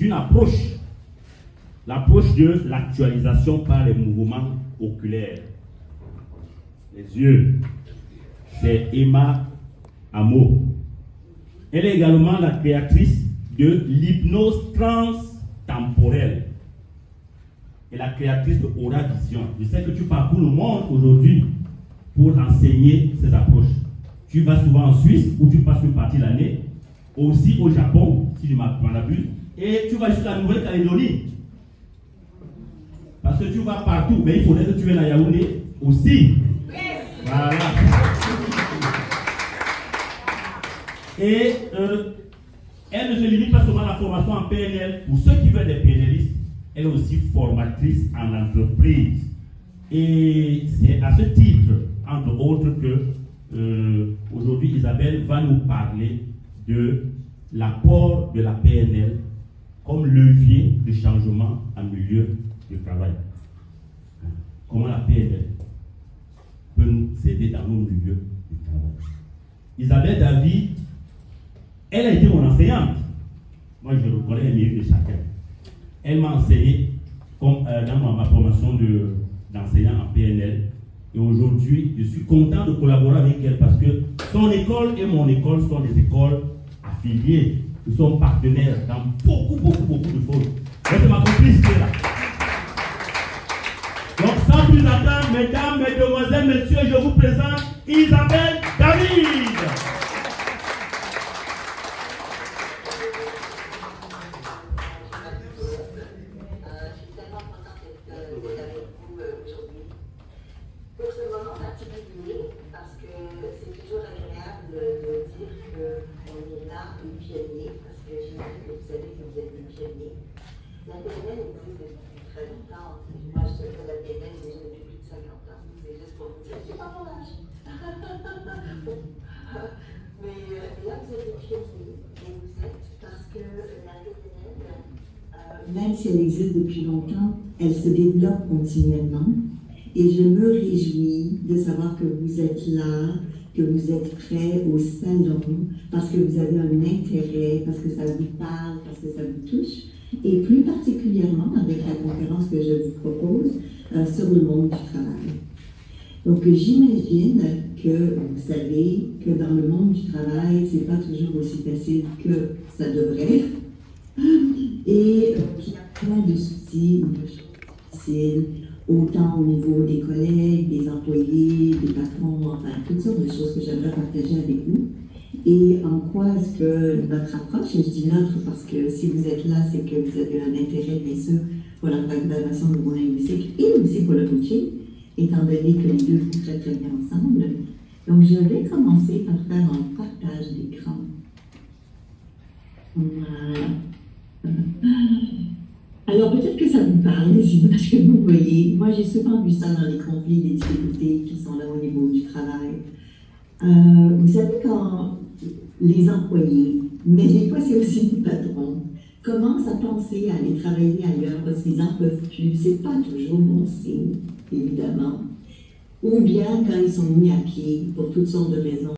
d'une approche, l'approche de l'actualisation par les mouvements oculaires. Les yeux, c'est Emma Amo. Elle est également la créatrice de l'hypnose transtemporelle et la créatrice de Aura Vision. Je sais que tu parcours le monde aujourd'hui pour enseigner ces approches. Tu vas souvent en Suisse où tu passes une partie de l'année, aussi au Japon, si je m'en abuse, et tu vas jusqu'à la Nouvelle-Calédonie. Parce que tu vas partout, mais il faudrait que tu viennes à Yaoundé aussi. Voilà. Et elle ne se limite pas seulement à la formation en PNL. Pour ceux qui veulent des PNListes, elle est aussi formatrice en entreprise. Et c'est à ce titre, entre autres, que aujourd'hui Isabelle va nous parler de l'apport de la PNL comme levier de changement en milieu de travail. Comment la PNL peut nous aider dans nos milieux de travail. Isabelle David, elle a été mon enseignante. Moi, je reconnais les mérites de chacun. Elle m'a enseigné dans ma formation d'enseignant en PNL. Et aujourd'hui, je suis content de collaborer avec elle parce que son école et mon école sont des écoles affiliées. Nous sommes partenaires dans beaucoup de choses. C'est ma complice qui est là. Donc, sans plus attendre, mesdames, mesdemoiselles, messieurs, je vous présente Isabelle David. La PNL existe depuis très longtemps. Moi, je fais la PNL déjà depuis plus de 50 ans. C'est juste pour vous dire, c'est pas mon âge. Mais là, vous êtes pionniers. Et vous êtes parce que la PNL, même si elle existe depuis longtemps, elle se développe continuellement. Et je me réjouis de savoir que vous êtes là, que vous êtes prêts au salon, parce que vous avez un intérêt, parce que ça vous parle, parce que ça vous touche. Et plus particulièrement avec la conférence que je vous propose sur le monde du travail. Donc j'imagine que vous savez que dans le monde du travail, c'est pas toujours aussi facile que ça devrait. Et qu'il y a plein de soucis, de choses difficiles, autant au niveau des collègues, des employés, des patrons, enfin toutes sortes de choses que j'aimerais partager avec vous. Et en quoi est-ce que notre approche, et je dis notre parce que si vous êtes là, c'est que vous avez un intérêt, bien sûr, pour la programmation de vos linguistiques et aussi pour le coaching, étant donné que les deux vont très très bien ensemble. Donc, je vais commencer par faire un partage d'écran. Voilà. Alors, peut-être que ça vous parle, les images que vous voyez. Moi, j'ai souvent vu ça dans les conflits, les difficultés qui sont là au niveau du travail. Vous savez, quand les employés, mais des fois c'est aussi les patrons, commencent à penser à aller travailler ailleurs parce qu'ils n'en peuvent plus, c'est pas toujours bon signe, évidemment. Ou bien quand ils sont mis à pied pour toutes sortes de raisons.